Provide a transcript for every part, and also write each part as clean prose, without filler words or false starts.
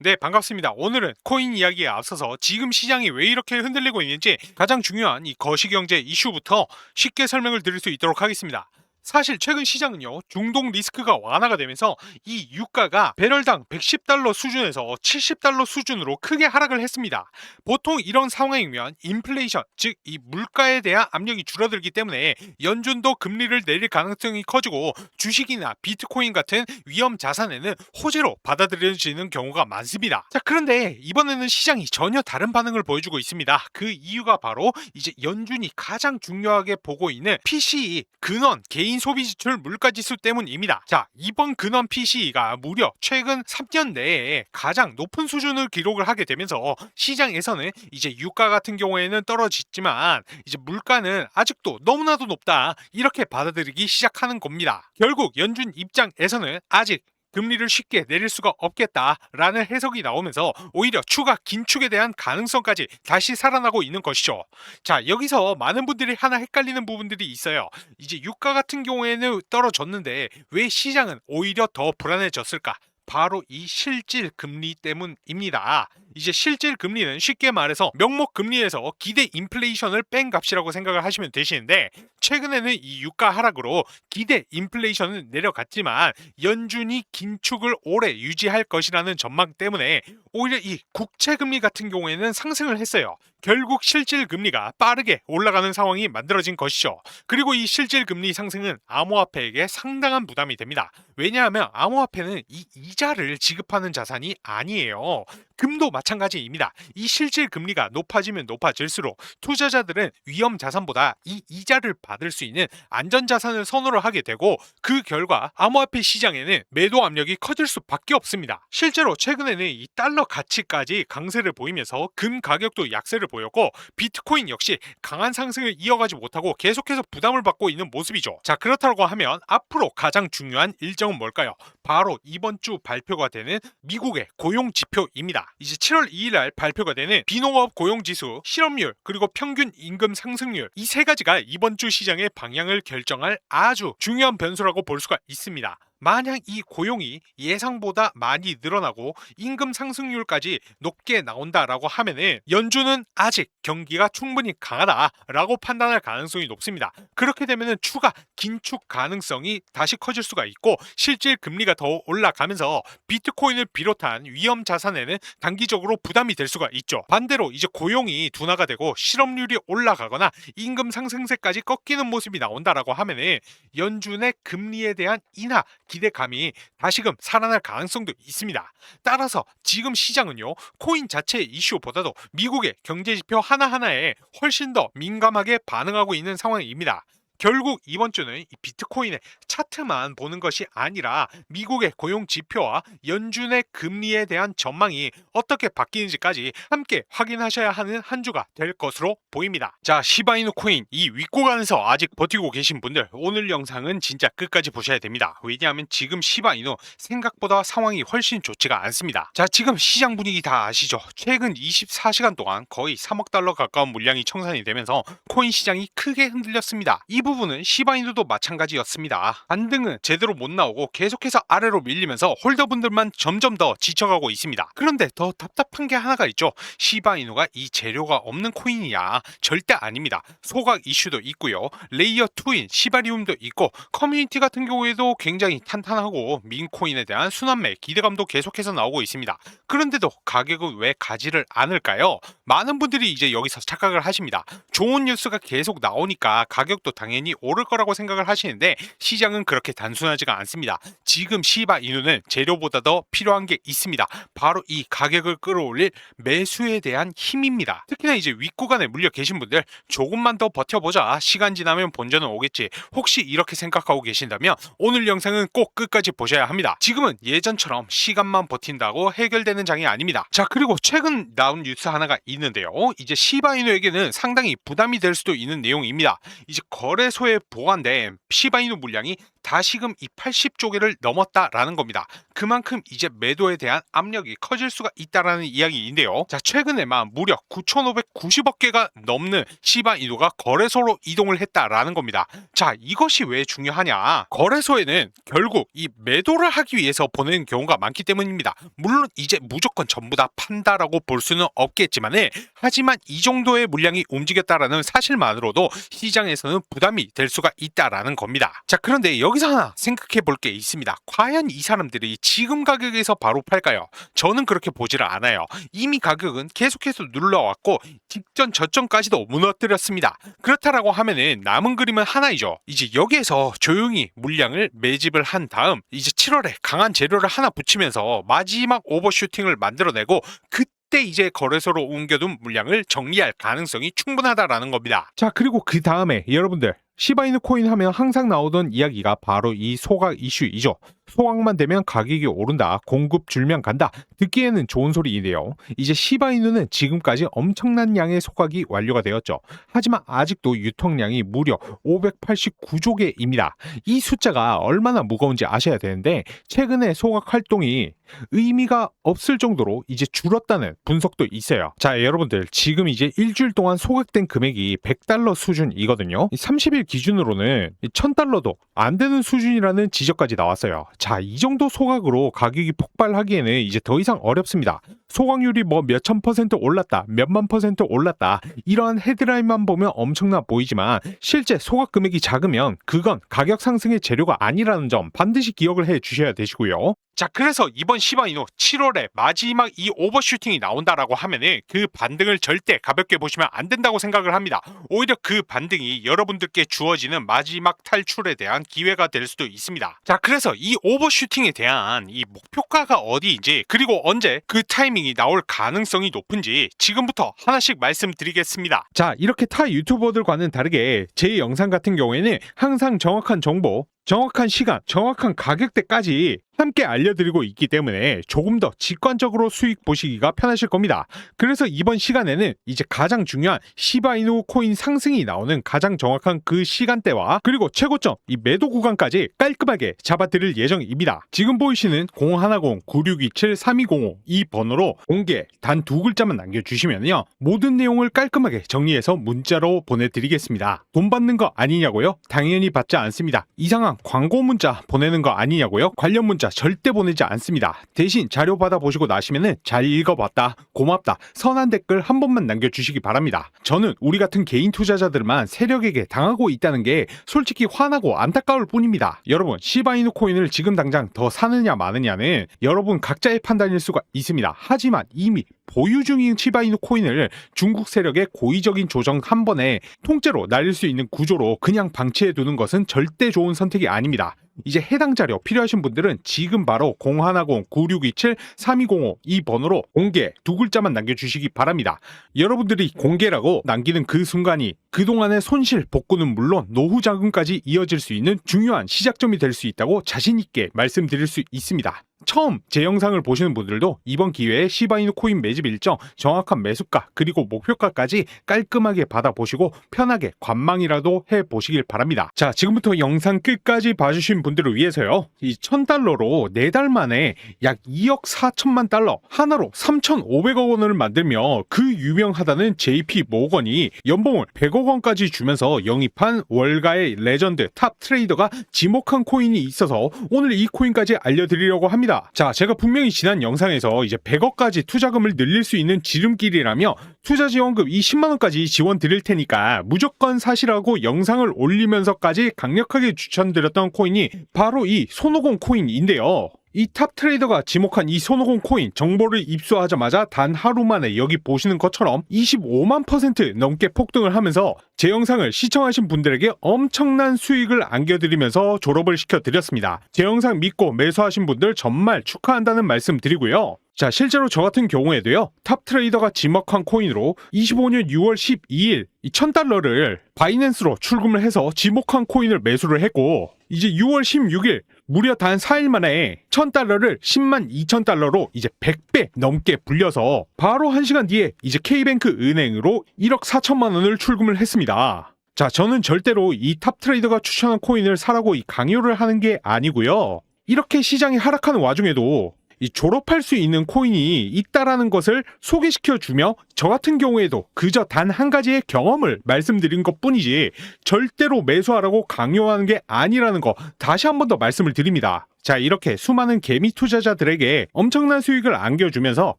네, 반갑습니다. 오늘은 코인 이야기에 앞서서 지금 시장이 왜 이렇게 흔들리고 있는지 가장 중요한 이 거시경제 이슈부터 쉽게 설명을 드릴 수 있도록 하겠습니다. 사실 최근 시장은요, 중동 리스크가 완화가 되면서 이 유가가 배럴당 110달러 수준에서 70달러 수준으로 크게 하락을 했습니다. 보통 이런 상황이면 인플레이션, 즉 이 물가에 대한 압력이 줄어들기 때문에 연준도 금리를 내릴 가능성이 커지고 주식이나 비트코인 같은 위험 자산에는 호재로 받아들여지는 경우가 많습니다. 자, 그런데 이번에는 시장이 전혀 다른 반응을 보여주고 있습니다. 그 이유가 바로 이제 연준이 가장 중요하게 보고 있는 PCE 근원 개인 소비 지출 물가 지수 때문입니다. 자, 이번 근원 PCE가 무려 최근 3년 내에 가장 높은 수준을 기록을 하게 되면서 시장에서는 이제 유가 같은 경우에는 떨어지지만 이제 물가는 아직도 너무나도 높다, 이렇게 받아들이기 시작하는 겁니다. 결국 연준 입장에서는 아직 금리를 쉽게 내릴 수가 없겠다라는 해석이 나오면서 오히려 추가 긴축에 대한 가능성까지 다시 살아나고 있는 것이죠. 자, 여기서 많은 분들이 하나 헷갈리는 부분들이 있어요. 이제 유가 같은 경우에는 떨어졌는데 왜 시장은 오히려 더 불안해졌을까? 바로 이 실질 금리 때문입니다. 이제 실질 금리는 쉽게 말해서 명목 금리에서 기대 인플레이션을 뺀 값이라고 생각을 하시면 되시는데, 최근에는 이 유가 하락으로 기대 인플레이션은 내려갔지만 연준이 긴축을 오래 유지할 것이라는 전망 때문에 오히려 이 국채 금리 같은 경우에는 상승을 했어요. 결국 실질 금리가 빠르게 올라가는 상황이 만들어진 것이죠. 그리고 이 실질 금리 상승은 암호화폐에게 상당한 부담이 됩니다. 왜냐하면 암호화폐는 이 이자를 지급하는 자산이 아니에요. 금도 마찬가지입니다. 이 실질 금리가 높아지면 높아질수록 투자자들은 위험 자산보다 이 이자를 받을 수 있는 안전 자산을 선호를 하게 되고, 그 결과 암호화폐 시장에는 매도 압력이 커질 수밖에 없습니다. 실제로 최근에는 이 달러 가치까지 강세를 보이면서 금 가격도 약세를 보였고, 비트코인 역시 강한 상승을 이어가지 못하고 계속해서 부담을 받고 있는 모습이죠. 자, 그렇다고 하면 앞으로 가장 중요한 일정은 뭘까요? 바로 이번 주 발표가 되는 미국의 고용 지표입니다. 이제 7월 2일 날 발표가 되는 비농업 고용 지수, 실업률, 그리고 평균 임금 상승률, 이 세 가지가 이번 주 시장의 방향을 결정할 아주 중요한 변수라고 볼 수가 있습니다. 만약 이 고용이 예상보다 많이 늘어나고 임금 상승률까지 높게 나온다라고 하면은 연준은 아직 경기가 충분히 강하다라고 판단할 가능성이 높습니다. 그렇게 되면은 추가 긴축 가능성이 다시 커질 수가 있고, 실질 금리가 더 올라가면서 비트코인을 비롯한 위험 자산에는 단기적으로 부담이 될 수가 있죠. 반대로 이제 고용이 둔화가 되고 실업률이 올라가거나 임금 상승세까지 꺾이는 모습이 나온다라고 하면은 연준의 금리에 대한 인하 기대감이 다시금 살아날 가능성도 있습니다. 따라서 지금 시장은요, 코인 자체의 이슈보다도 미국의 경제지표 하나하나에 훨씬 더 민감하게 반응하고 있는 상황입니다. 결국 이번 주는 이 비트코인의 차트만 보는 것이 아니라 미국의 고용 지표와 연준의 금리에 대한 전망이 어떻게 바뀌는지까지 함께 확인하셔야 하는 한 주가 될 것으로 보입니다. 자, 시바이누 코인 이 윗구간에서 아직 버티고 계신 분들, 오늘 영상은 진짜 끝까지 보셔야 됩니다. 왜냐하면 지금 시바이누 생각보다 상황이 훨씬 좋지가 않습니다. 자, 지금 시장 분위기 다 아시죠? 최근 24시간 동안 거의 3억 달러 가까운 물량이 청산이 되면서 코인 시장이 크게 흔들렸습니다. 이 부분은 시바이누도 마찬가지였습니다. 반등은 제대로 못 나오고 계속해서 아래로 밀리면서 홀더분들만 점점 더 지쳐가고 있습니다. 그런데 더 답답한 게 하나가 있죠. 시바이누가 이 재료가 없는 코인이냐? 절대 아닙니다. 소각 이슈도 있고요, 레이어 2인 시바리움도 있고, 커뮤니티 같은 경우에도 굉장히 탄탄하고 민코인에 대한 순환매 기대감도 계속해서 나오고 있습니다. 그런데도 가격은 왜 가지를 않을까요? 많은 분들이 이제 여기서 착각을 하십니다. 좋은 뉴스가 계속 나오니까 가격도 당연히 오를 거라고 생각을 하시는데, 시장은 그렇게 단순하지가 않습니다. 지금 시바이누는 재료보다 더 필요한 게 있습니다. 바로 이 가격을 끌어올릴 매수에 대한 힘입니다. 특히나 이제 윗구간에 물려 계신 분들, 조금만 더 버텨보자, 시간 지나면 본전은 오겠지, 혹시 이렇게 생각하고 계신다면 오늘 영상은 꼭 끝까지 보셔야 합니다. 지금은 예전처럼 시간만 버틴다고 해결되는 장이 아닙니다. 자, 그리고 최근 나온 뉴스 하나가 있는데요, 이제 시바이누에게는 상당히 부담이 될 수도 있는 내용입니다. 이제 거래소에 보관된 시바이누 물량이 다시금 이 80조개를 넘었다라는 겁니다. 그만큼 이제 매도에 대한 압력이 커질 수가 있다라는 이야기인데요. 자, 최근에만 무려 9,590억 개가 넘는 시바이누가 거래소로 이동을 했다라는 겁니다. 자, 이것이 왜 중요하냐? 거래소에는 결국 이 매도를 하기 위해서 보내는 경우가 많기 때문입니다. 물론 이제 무조건 전부 다 판다라고 볼 수는 없겠지만, 하지만 이 정도의 물량이 움직였다라는 사실만으로도 시장에서는 부담이 될 수가 있다라는 겁니다. 자, 그런데 여기서 하나 생각해 볼 게 있습니다. 과연 이 사람들이 지금 가격에서 바로 팔까요? 저는 그렇게 보지를 않아요. 이미 가격은 계속해서 눌러왔고 직전 저점까지도 무너뜨렸습니다. 그렇다라고 하면은 남은 그림은 하나이죠. 이제 여기에서 조용히 물량을 매집을 한 다음 이제 7월에 강한 재료를 하나 붙이면서 마지막 오버슈팅을 만들어내고 그때 이제 거래소로 옮겨둔 물량을 정리할 가능성이 충분하다라는 겁니다. 자, 그리고 그 다음에 여러분들 시바이누 코인 하면 항상 나오던 이야기가 바로 이 소각 이슈이죠. 소각만 되면 가격이 오른다, 공급 줄면 간다, 듣기에는 좋은 소리인데요. 이제 시바이누는 지금까지 엄청난 양의 소각이 완료가 되었죠. 하지만 아직도 유통량이 무려 589조 개입니다. 이 숫자가 얼마나 무거운지 아셔야 되는데 최근에 소각 활동이 의미가 없을 정도로 이제 줄었다는 분석도 있어요. 자, 여러분들 지금 이제 일주일 동안 소각된 금액이 100달러 수준이거든요. 30일 기준으로는 1000달러도 안 되는 수준이라는 지적까지 나왔어요. 자, 이 정도 소각으로 가격이 폭발하기에는 이제 더 이상 어렵습니다. 소각률이 뭐 몇천 퍼센트 올랐다, 몇만 퍼센트 올랐다, 이러한 헤드라인만 보면 엄청나 보이지만 실제 소각 금액이 작으면 그건 가격 상승의 재료가 아니라는 점 반드시 기억을 해 주셔야 되시고요. 자, 그래서 이번 시바이누 7월에 마지막 이 오버슈팅이 나온다라고 하면은 그 반등을 절대 가볍게 보시면 안 된다고 생각을 합니다. 오히려 그 반등이 여러분들께 주어지는 마지막 탈출에 대한 기회가 될 수도 있습니다. 자, 그래서 이 오버슈팅에 대한 이 목표가가 어디인지 그리고 언제 그 타이밍이 나올 가능성이 높은지 지금부터 하나씩 말씀드리겠습니다. 자, 이렇게 타 유튜버들과는 다르게 제 영상 같은 경우에는 항상 정확한 정보, 정확한 시간, 정확한 가격대까지 함께 알려드리고 있기 때문에 조금 더 직관적으로 수익 보시기가 편하실 겁니다. 그래서 이번 시간에는 이제 가장 중요한 시바이누 코인 상승이 나오는 가장 정확한 그 시간대와 그리고 최고점 이 매도 구간까지 깔끔하게 잡아드릴 예정입니다. 지금 보이시는 010-9627-3205 이 번호로 공개 단 2글자만 남겨주시면요, 모든 내용을 깔끔하게 정리해서 문자로 보내드리겠습니다. 돈 받는 거 아니냐고요? 당연히 받지 않습니다. 이상한 광고 문자 보내는 거 아니냐고요? 관련 문자 절대 보내지 않습니다. 대신 자료 받아보시고 나시면은 잘 읽어봤다, 고맙다, 선한 댓글 한 번만 남겨주시기 바랍니다. 저는 우리 같은 개인 투자자들만 세력에게 당하고 있다는 게 솔직히 화나고 안타까울 뿐입니다. 여러분, 시바이누 코인을 지금 당장 더 사느냐 마느냐는 여러분 각자의 판단일 수가 있습니다. 하지만 이미 보유 중인 시바이누 코인을 중국 세력의 고의적인 조정 한 번에 통째로 날릴 수 있는 구조로 그냥 방치해 두는 것은 절대 좋은 선택이 아닙니다. 이제 해당 자료 필요하신 분들은 지금 바로 010-9627-3205 이 번호로 공개 2글자만 남겨주시기 바랍니다. 여러분들이 공개라고 남기는 그 순간이 그동안의 손실 복구는 물론 노후 자금까지 이어질 수 있는 중요한 시작점이 될 수 있다고 자신있게 말씀드릴 수 있습니다. 처음 제 영상을 보시는 분들도 이번 기회에 시바이누 코인 매집 일정, 정확한 매수가, 그리고 목표가까지 깔끔하게 받아보시고 편하게 관망이라도 해보시길 바랍니다. 자, 지금부터 영상 끝까지 봐주신 분들을 위해서요, 이 1000달러로 4달 만에 약 2억 4천만 달러, 하나로 3,500억 원을 만들며 그 유명하다는 JP 모건이 연봉을 100억 원까지 주면서 영입한 월가의 레전드 탑 트레이더가 지목한 코인이 있어서 오늘 이 코인까지 알려드리려고 합니다. 자, 제가 분명히 지난 영상에서 이제 100억까지 투자금을 늘릴 수 있는 지름길이라며 투자 지원금 이 10만원까지 지원 드릴 테니까 무조건 사시라고 영상을 올리면서까지 강력하게 추천드렸던 코인이 바로 이 손오공 코인인데요. 이 탑 트레이더가 지목한 이 손오공 코인 정보를 입수하자마자 단 하루 만에 여기 보시는 것처럼 25만 % 넘게 폭등을 하면서 제 영상을 시청하신 분들에게 엄청난 수익을 안겨드리면서 졸업을 시켜드렸습니다. 제 영상 믿고 매수하신 분들 정말 축하한다는 말씀 드리고요. 자, 실제로 저 같은 경우에도요, 탑 트레이더가 지목한 코인으로 25년 6월 12일 이 1000달러를 바이낸스로 출금을 해서 지목한 코인을 매수를 했고, 이제 6월 16일 무려 단 4일 만에 1000달러를 10만 2000달러로 이제 100배 넘게 불려서 바로 1시간 뒤에 이제 K뱅크 은행으로 1억 4천만 원을 출금을 했습니다. 자, 저는 절대로 이 탑 트레이더가 추천한 코인을 사라고 이 강요를 하는 게 아니고요. 이렇게 시장이 하락하는 와중에도 이 졸업할 수 있는 코인이 있다라는 것을 소개시켜주며 저 같은 경우에도 그저 단 한 가지의 경험을 말씀드린 것뿐이지 절대로 매수하라고 강요하는 게 아니라는 거 다시 한 번 더 말씀을 드립니다. 자, 이렇게 수많은 개미 투자자들에게 엄청난 수익을 안겨주면서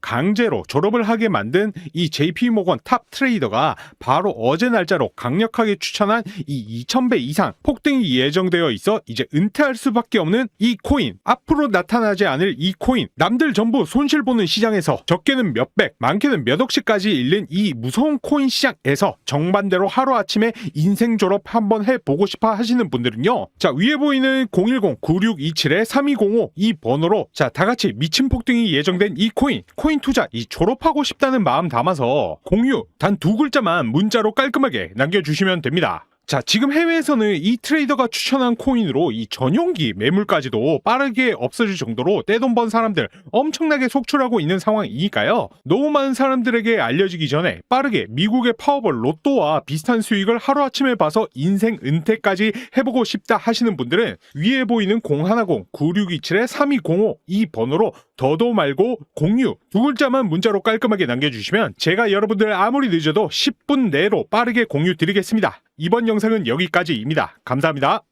강제로 졸업을 하게 만든 이 JP모건 탑 트레이더가 바로 어제 날짜로 강력하게 추천한 이 2000배 이상 폭등이 예정되어 있어 이제 은퇴할 수밖에 없는 이 코인, 앞으로 나타나지 않을 이 코인, 남들 전부 손실보는 시장에서 적게는 몇백, 많게는 몇억씩까지 잃는 이 무서운 코인 시장에서 정반대로 하루아침에 인생 졸업 한번 해보고 싶어 하시는 분들은요, 자, 위에 보이는 010-9627-3205 이 번호로 자, 다같이 미친 폭등이 예정된 이 코인 투자 이 졸업하고 싶다는 마음 담아서 공유 단 2글자만 문자로 깔끔하게 남겨주시면 됩니다. 자, 지금 해외에서는 이 트레이더가 추천한 코인으로 이 전용기 매물까지도 빠르게 없어질 정도로 떼돈 번 사람들 엄청나게 속출하고 있는 상황이니까요. 너무 많은 사람들에게 알려지기 전에 빠르게 미국의 파워볼 로또와 비슷한 수익을 하루아침에 봐서 인생 은퇴까지 해보고 싶다 하시는 분들은 위에 보이는 010-9627-3205 이 번호로 더도 말고 공유 2글자만 문자로 깔끔하게 남겨주시면 제가 여러분들 아무리 늦어도 10분 내로 빠르게 공유 드리겠습니다. 이번 영상은 여기까지입니다. 감사합니다.